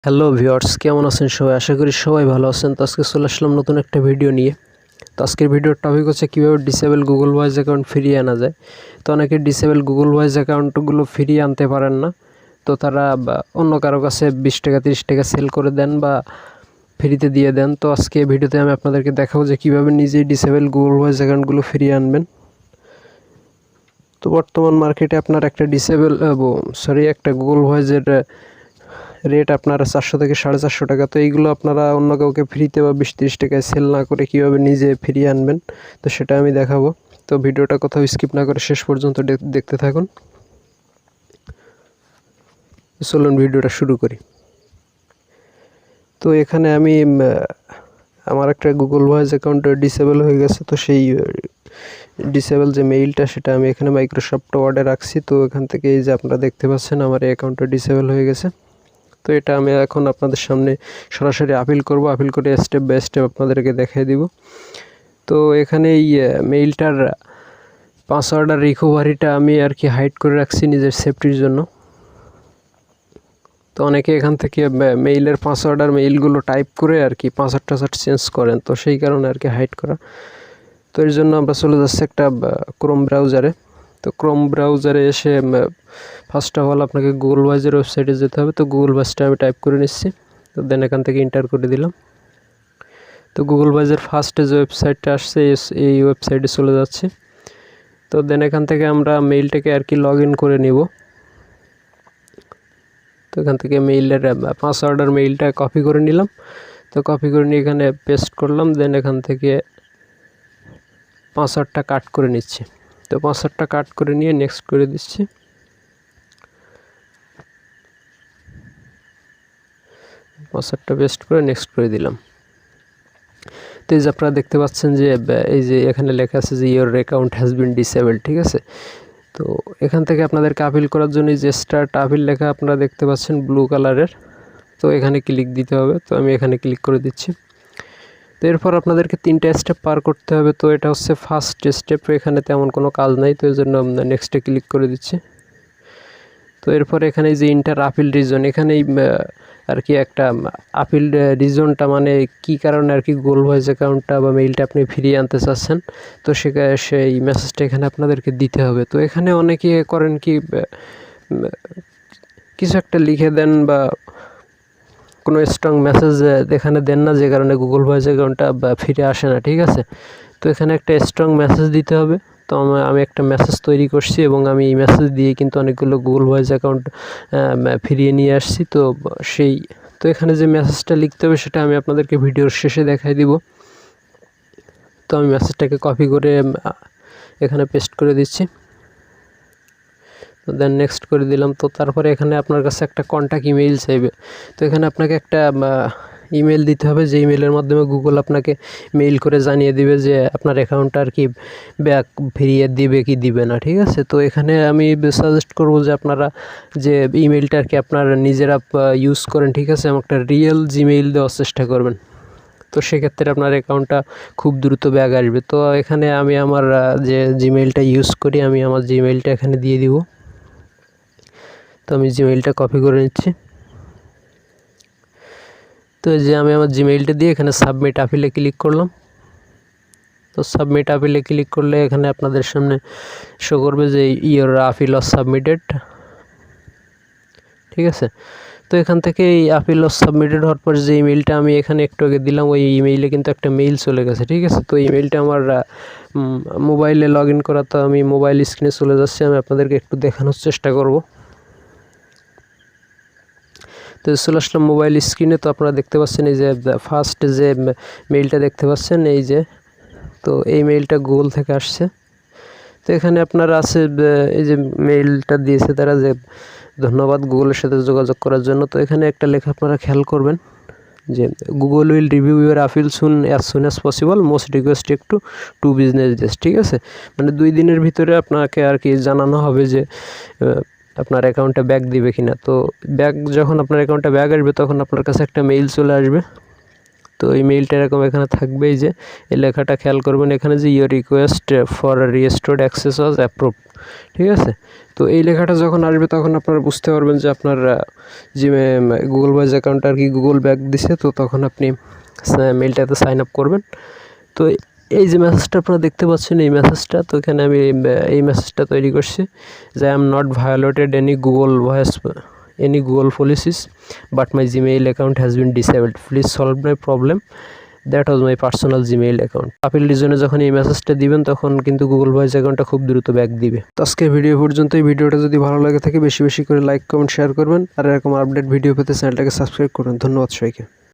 Hello viewers, কেমন আছেন সবাই? আশা করি সবাই ভালো আছেন। তো আজকে চলে আসলাম নতুন একটা ভিডিও নিয়ে। তো আজকের ভিডিওর টপিক হচ্ছে কীভাবে ডিসেবল গুগল ভয়েস অ্যাকাউন্ট ফিরিয়ে আনা যায়। তো অনেকে ডিসেবল গুগল ভয়েস অ্যাকাউন্টগুলো ফিরিয়ে আনতে পারেন না। তো তারা অন্য কারো কাছে 20 টাকা 30 টাকা সেল করে দেন বা ফ্রিতে দিয়ে দেন। তো আজকে ভিডিওতে আমি আপনাদেরকে দেখাবো যে কীভাবে নিজেই ডিসেবল গুগল ভয়েস অ্যাকাউন্টগুলো ফিরিয়ে আনবেন। তো বর্তমান মার্কেটে আপনার একটা একটা গুগল ভয়েসের রেট আপনার 400 থেকে 450 টাকা। তো এইগুলো আপনারা অন্য কাউকে ফ্রিতে বা 20-30 টাকায় সেল না করে কীভাবে নিজে ফিরিয়ে আনবেন, তো সেটা আমি দেখাবো। তো ভিডিওটা কোথাও স্কিপ না করে শেষ পর্যন্ত দেখতে থাকুন। চলুন ভিডিওটা শুরু করি। তো এখানে আমি আমার একটা গুগল ভয়েস অ্যাকাউন্ট ডিসেবল হয়ে গেছে। তো সেই ডিসেবল যে মেইলটা সেটা আমি এখানে মাইক্রোসফট ওয়ার্ডে রাখছি। তো এখান থেকে এই যে আপনারা দেখতে পাচ্ছেন আমার এই অ্যাকাউন্টটা ডিসেবল হয়ে গেছে। তো এটা আমি এখন আপনাদের সামনে সরাসরি আপিল করব, আপিল করে স্টেপ বাই স্টেপ আপনাদেরকে দেখিয়ে দিব। তো এখানে এই মেইলটার পাসওয়ার্ড আর রিকভারিটা আমি আর কি হাইড করে রাখছি নিজের সেফটির জন্য। তো অনেকে এখান থেকে মেইলের পাসওয়ার্ড আর মেইলগুলো টাইপ করে আর কি পাসওয়ার্ড চেঞ্জ করেন, তো সেই কারণে আর কি হাইড করা। তো এর জন্য আমরা চলে যাচ্ছি একটা ক্রোম ব্রাউজারে। তো ক্রোম ব্রাউজারে এসে ফার্স্ট অফ অল আপনাকে গুগল ভয়েসের ওয়েবসাইটে যেতে হবে। তো গুগল ভয়েসটা আমি টাইপ করে নিচ্ছি। তো দেন এখান থেকে এন্টার করে দিলাম। তো গুগল ভয়েসের ফার্স্টে যে ওয়েবসাইটটা আসছে এই ওয়েবসাইটে চলে যাচ্ছে। তো দেন এখান থেকে আমরা মেইলটাকে আর কি লগ ইন করে নিব। তো এখান থেকে মেইলের পাসওয়ার্ড আর মেইলটা কপি করে নিলাম। তো কপি করে নিয়ে এখানে পেস্ট করলাম। দেন এখান থেকে পাসওয়ার্ডটা কাট করে নিচ্ছি। তো পাসওয়ার্ডটা কাট করে নিয়ে নেক্সট করে দিচ্ছি। পাসওয়ার্ডটা পেস্ট করে নেক্সট করে দিলাম। তো এই যে আপনারা দেখতে পাচ্ছেন যে এই যে এখানে লেখা আছে যে your account has been disabled, ঠিক আছে। তো এখান থেকে আপনাদেরকে আপিল করার জন্য যে স্টার্ট আপিল লেখা আপনারা দেখতে পাচ্ছেন ব্লু কালারের। তো এখানে ক্লিক দিতে হবে। তো আমি এখানে ক্লিক করে দিচ্ছি। তো এরপর আপনাদেরকে 3টা স্টেপ পার করতে হবে। তো এটা হচ্ছে ফার্স্ট স্টেপ, এখানে তেমন কোনো কাজ নাই। তো এই জন্য নেক্সটে ক্লিক করে দিচ্ছি। তো এরপর এখানে যে ইন্টার আপিল রিজন, এখানেই আর কি একটা আপিল রিজনটা মানে কি কারণে আর কি গুগল ভয়েস অ্যাকাউন্টটা বা মেইলটা আপনি ফিরিয়ে আনতে চাচ্ছেন, তো সেই মেসেজটা এখানে আপনাদেরকে দিতে হবে। তো এখানে অনেকে করেন কি কিছু একটা লিখে দেন বা কোনো স্ট্রং মেসেজ এখানে দেন না, যে কারণে গুগল ভয়েস অ্যাকাউন্টটা ফিরে আসে না, ঠিক আছে। তো এখানে একটা স্ট্রং মেসেজ দিতে হবে। তো আমি একটা মেসেজ তৈরি করছি এবং আমি এই মেসেজ দিয়ে কিন্তু অনেকগুলো গুগল ভয়েস অ্যাকাউন্ট ফিরিয়ে নিয়ে আসছি। তো এখানে যে মেসেজটা লিখতে হবে সেটা আমি আপনাদেরকে ভিডিওর শেষে দেখাই দিব। তো আমি মেসেজটাকে কপি করে এখানে পেস্ট করে দিচ্ছি। তো দেন নেক্সট করে দিলাম। তো তারপরে এখানে আপনার কাছে একটা কন্ট্যাক্ট ইমেইল চাইবে। তো এখানে আপনাকে একটা ইমেল দিতে হবে, যে ইমেলের মাধ্যমে গুগল আপনাকে মেইল করে জানিয়ে দিবে যে আপনার অ্যাকাউন্টটা আর কি ব্যাক ফিরিয়ে দিবে কি দিবে না, ঠিক আছে। তো এখানে আমি সাজেস্ট করব যে আপনারা যে ইমেলটা আর কি আপনারা নিজেরা ইউজ করেন, ঠিক আছে, এবং একটা রিয়েল জিমেইল দেওয়ার চেষ্টা করবেন। তো সেক্ষেত্রে আপনার অ্যাকাউন্টটা খুব দ্রুত ব্যাক আসবে। তো এখানে আমি আমার যে জিমেইলটা ইউজ করি, আমি আমার জিমেইলটা এখানে দিয়ে দিব। তো আমি জিমেইলটা কপি করে নিচ্ছি। তো এই যে আমি আমার জিমেইলটা দিয়ে এখানে সাবমিট আপিলে ক্লিক করলাম। তো সাবমিট আপিলে ক্লিক করলে এখানে আপনাদের সামনে শো করবে যে ইয়োর আপিল ওয়াজ সাবমিটেড, ঠিক আছে। তো এখান থেকে এই আপিল ওয়াজ সাবমিটেড হওয়ার পর যে ইমেইলটা আমি এখানে একটু আগে দিলাম, ওই ইমেইলে কিন্তু একটা মেইল চলে গেছে, ঠিক আছে। তো ইমেইলটা আমার মোবাইলে লগ ইন করা। তো আমি মোবাইল স্ক্রিনে চলে যাচ্ছি, আমি আপনাদেরকে একটু দেখানোর চেষ্টা করব। তো চলে আসলাম মোবাইল স্ক্রিনে। তো আপনারা দেখতে পাচ্ছেন এই যে ফার্স্ট যে মেইলটা দেখতে পাচ্ছেন এই যে, তো এই মেইলটা গুগল থেকে আসছে। তো এখানে আপনারা আছে এই যে মেইলটা দিয়েছে তারা, যে ধন্যবাদ গুগলের সাথে যোগাযোগ করার জন্য। তো এখানে একটা লেখা আপনারা খেয়াল করবেন যে Google will review your appeal soon as possible, most request একটু 2 বিজনেস ডেজ, ঠিক আছে। মানে 2 দিনের ভিতরে আপনাকে আর কি জানানো হবে যে আপনার অ্যাকাউন্টটা ব্যাক দিবে কিনা। তো যখন আপনার অ্যাকাউন্টটা ব্যাক আসবে তখন আপনার কাছে একটা মেইল চলে আসবে। তো এই মেইলটা এরকম এখানে থাকবে, এই যে এই লেখাটা খেয়াল করবেন এখানে যে your request for restored access was approved, ঠিক আছে। তো এই লেখাটা যখন আসবে তখন আপনারা বুঝতে পারবেন যে আপনার যে গুগল ভয়েস অ্যাকাউন্ট আর কি গুগল ব্যাক দিছে। তো তখন আপনি মেইলটাতে সাইন আপ করবেন। তো এই যে মেসেজটা আপনারা দেখতে পাচ্ছেন, এই মেসেজটা, তো এখানে আমি এই মেসেজটা তৈরি করছি যে I am not violated any Google policies but my Gmail account has been disabled, please solve my problem, that was my personal Gmail account. Appeal রিজনে যখন এই মেসেজটা দিবেন তখন কিন্তু গুগল ভয়েস অ্যাকাউন্টটা খুব দ্রুত ব্যাক দিবে। তো আজকে ভিডিও পর্যন্ত। এই ভিডিওটা যদি ভালো লাগে থাকে বেশি বেশি করে লাইক কমেন্ট শেয়ার করবেন, আর এরকম আপডেট ভিডিও পেতে চ্যানেলটাকে সাবস্ক্রাইব করুন। ধন্যবাদ সবাইকে।